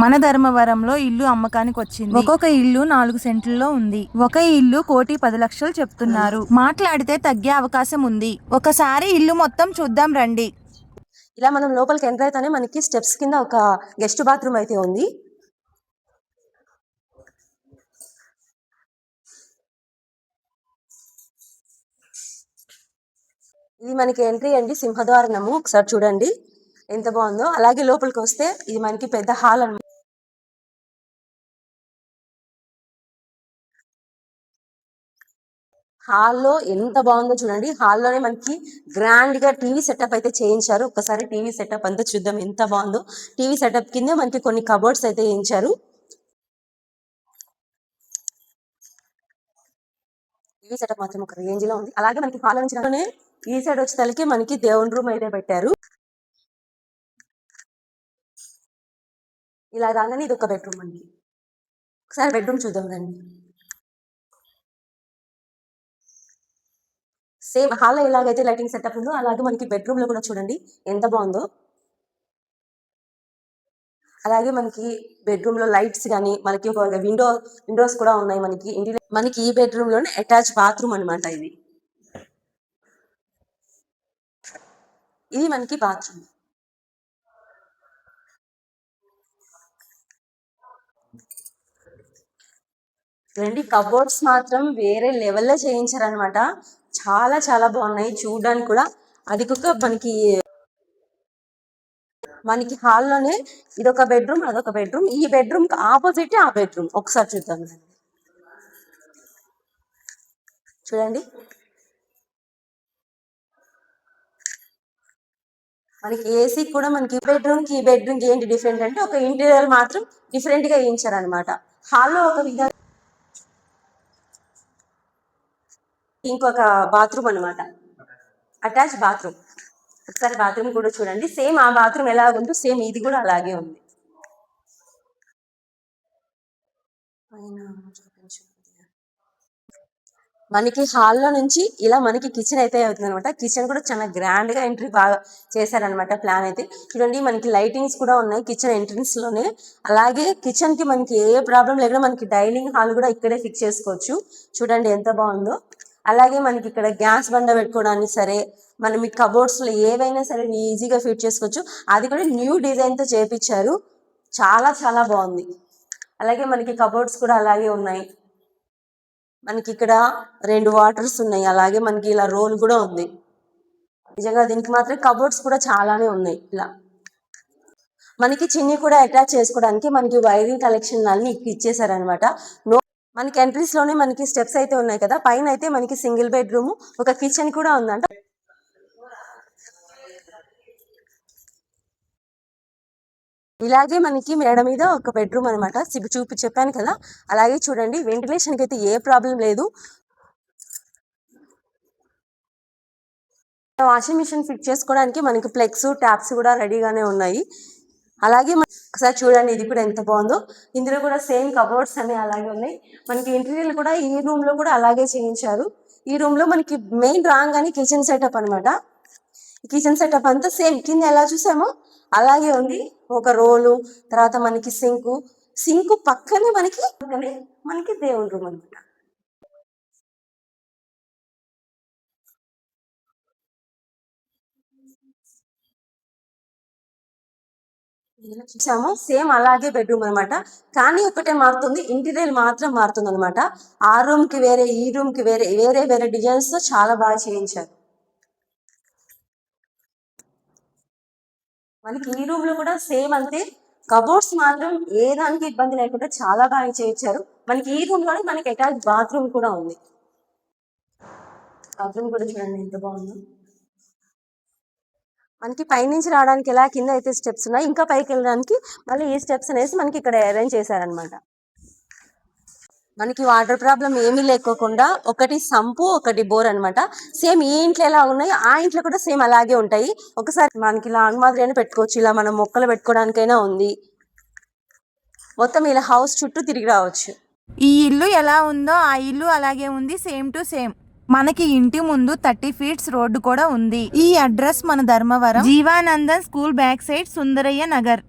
మన ధర్మవరంలో ఇల్లు అమ్మకానికి వచ్చింది. ఒక్కొక్క ఇల్లు 4 సెంట్లలో ఉంది. ఒక ఇల్లు 1,10,00,000 చెప్తున్నారు. మాట్లాడితే తగ్గే అవకాశం ఉంది. ఒకసారి ఇల్లు మొత్తం చూద్దాం రండి. ఇలా మనం లోపలికి ఎంటర్ అయితేనే మనకి స్టెప్స్ కింద ఒక గెస్ట్ బాత్రూమ్ అయితే ఉంది. ఇది మనకి ఎంట్రీ అండి, సింహద్వారము. ఒకసారి చూడండి ఎంత బాగుందో. అలాగే లోపలికి వస్తే ఇది మనకి పెద్ద హాల్ అన్నమాట. హాల్లో ఎంత బాగుందో చూడండి. హాల్లోనే మనకి గ్రాండ్ గా టీవీ సెటప్ అయితే చేయించారు. ఒకసారి టీవీ సెటప్ అంతా చూద్దాం ఎంత బాగుందో. టీవీ సెటప్ కింద మనకి కొన్ని కబోర్డ్స్ అయితే వేయించారు. టీవీ సెటప్ మాత్రం ఒక రేంజ్ లో ఉంది. అలాగే మనకి హాల్ నుంచి ఈ సైడ్ వచ్చేసరికి మనకి దేవుని రూమ్ అయితే పెట్టారు. ఇలా రాగానే ఇది ఒక బెడ్రూమ్ అండి. ఒకసారి బెడ్రూమ్ చూద్దాం రండి. సేమ్ హాల్లో ఎలాగైతే లైటింగ్ సెటప్ ఉందో అలాగే మనకి బెడ్రూమ్ లో కూడా చూడండి ఎంత బాగుందో. అలాగే మనకి బెడ్రూమ్ లో లైట్స్ కానీ మనకి ఒక విండోస్ కూడా ఉన్నాయి. మనకి ఈ బెడ్రూమ్ లోనే అటాచ్ బాత్రూమ్ అనమాట. ఇది మనకి బాత్రూమ్. చూడండి కబోర్డ్స్ మాత్రం వేరే లెవెల్లో చేయించారనమాట. చాలా చాలా బాగున్నాయి చూడడానికి కూడా. అది కూడా మనకి హాల్లోనే ఇదొక బెడ్రూమ్, అదొక బెడ్రూమ్. ఈ బెడ్రూమ్ ఆపోజిట్ ఆ బెడ్రూమ్. ఒకసారి చూద్దాం చూడండి. మనకి ఏసీ కూడా మనకి ఈ బెడ్రూమ్ కి ఏంటి డిఫరెంట్ అంటే ఒక ఇంటీరియర్ మాత్రం డిఫరెంట్ గా వేయించారనమాట. హాల్లో ఒక విధంగా ఇంకొక బాత్రూమ్ అనమాట, అటాచ్ బాత్రూమ్. ఒకసారి బాత్రూమ్ కూడా చూడండి. సేమ్ ఆ బాత్రూమ్ ఎలా ఉందో సేమ్ ఇది కూడా అలాగే ఉంది. మనకి హాల్లో నుంచి ఇలా మనకి కిచెన్ అయితే అవుతుంది అనమాట. కిచెన్ కూడా చాలా గ్రాండ్ గా ఎంట్రీ బాగా చేశారనమాట. ప్లాన్ అయితే చూడండి. మనకి లైటింగ్స్ కూడా ఉన్నాయి కిచెన్ ఎంట్రన్స్ లోనే. అలాగే కిచెన్ కి మనకి ఏ ప్రాబ్లం లేకుండా మనకి డైనింగ్ హాల్ కూడా ఇక్కడే ఫిక్స్ చేసుకోవచ్చు. చూడండి ఎంత బాగుందో. అలాగే మనకి ఇక్కడ గ్యాస్ బండ పెట్టుకోవడానికి సరే, మనం మీ కబోర్డ్స్ లో ఏవైనా సరే ఈజీగా ఫిట్ చేసుకోవచ్చు. అది కూడా న్యూ డిజైన్ తో చేపించారు. చాలా చాలా బాగుంది. అలాగే మనకి కబోర్డ్స్ కూడా అలాగే ఉన్నాయి. మనకి ఇక్కడ 2 వాటర్స్ ఉన్నాయి. అలాగే మనకి ఇలా రోల్ కూడా ఉంది. నిజంగా దీనికి మాత్రం కబోర్డ్స్ కూడా చాలానే ఉన్నాయి. ఇలా మనకి చిన్ని కూడా అటాచ్ చేసుకోవడానికి మనకి వైరింగ్ కలెక్షన్ అన్ని ఇచ్చేసారనమాట. మనకి ఎంట్రీస్ లోనే మనకి స్టెప్స్ అయితే ఉన్నాయి కదా. పైన అయితే మనకి సింగిల్ బెడ్రూమ్, ఒక కిచెన్ కూడా ఉందంట. ఇలాగే మనకి మేడ మీద ఒక బెడ్రూమ్ అనమాట. చెప్పాను కదా. అలాగే చూడండి వెంటిలేషన్ కి అయితే ఏ ప్రాబ్లం లేదు. వాషింగ్ మిషన్ ఫిట్ చేసుకోవడానికి మనకి ప్లగ్స్ ట్యాప్స్ కూడా రెడీగానే ఉన్నాయి. అలాగే ఒకసారి చూడండి ఇది కూడా ఎంత బాగుందో. ఇందులో కూడా సేమ్ కబోర్డ్స్ అనే అలాగే ఉన్నాయి. మనకి ఇంటీరియర్ కూడా ఈ రూమ్ లో కూడా అలాగే చేయించారు. ఈ రూమ్ లో మనకి మెయిన్ రాగానే కిచెన్ సెటప్ అనమాట. కిచెన్ సెటప్ అంతా సేమ్ కింద ఎలా చూసామో అలాగే ఉంది. ఒక రోలు, తర్వాత మనకి సింకు పక్కనే మనకి దేవుని రూమ్ అనమాట. చూసాము సేమ్ అలాగే బెడ్రూమ్ అనమాట. కానీ ఒకటే మారుతుంది, ఇంటీరియర్ మాత్రం మారుతుంది అనమాట. ఆ రూమ్ కి వేరే, ఈ రూమ్ కి వేరే, వేరే వేరే డిజైన్స్ తో చాలా బాగా చేయించారు. మనకి ఈ రూమ్ లో కూడా సేమ్ అంతే. కబోర్డ్స్ మాత్రం ఏ దానికి ఇబ్బంది లేకుండా చాలా బాగా చేయించారు. మనకి ఈ రూమ్ లోనే మనకి అటాచ్ బాత్రూమ్ కూడా ఉంది. బాత్రూమ్ కూడా చూడండి ఎంత బాగుందో. మనకి పైనుంచి రావడానికి ఎలా కింద అయితే స్టెప్స్ ఉన్నాయి, ఇంకా పైకి వెళ్ళడానికి మళ్ళీ ఈ స్టెప్స్ అనేసి మనకి ఇక్కడ అరేంజ్ చేశారనమాట. మనకి వాటర్ ప్రాబ్లం ఏమీ లేకోకుండా ఒకటి సంపు, ఒకటి బోర్ అనమాట. సేమ్ ఈ ఇంట్లో ఎలా ఉన్నాయో ఆ ఇంట్లో కూడా సేమ్ అలాగే ఉంటాయి. ఒకసారి మనకి లాంగ్ మాదిరి అయినా పెట్టుకోవచ్చు. ఇలా మనం మొక్కలు పెట్టుకోవడానికైనా ఉంది. మొత్తం ఇలా హౌస్ చుట్టూ తిరిగి రావచ్చు. ఈ ఇల్లు ఎలా ఉందో ఆ ఇల్లు అలాగే ఉంది, సేమ్ టు సేమ్. మనకి ఇంటి ముందు 30 ఫీట్స్ రోడ్డు కూడా ఉంది. ఈ అడ్రస్ మన Dharmavaram Jeevanandan school back side Sundarayya Nagar.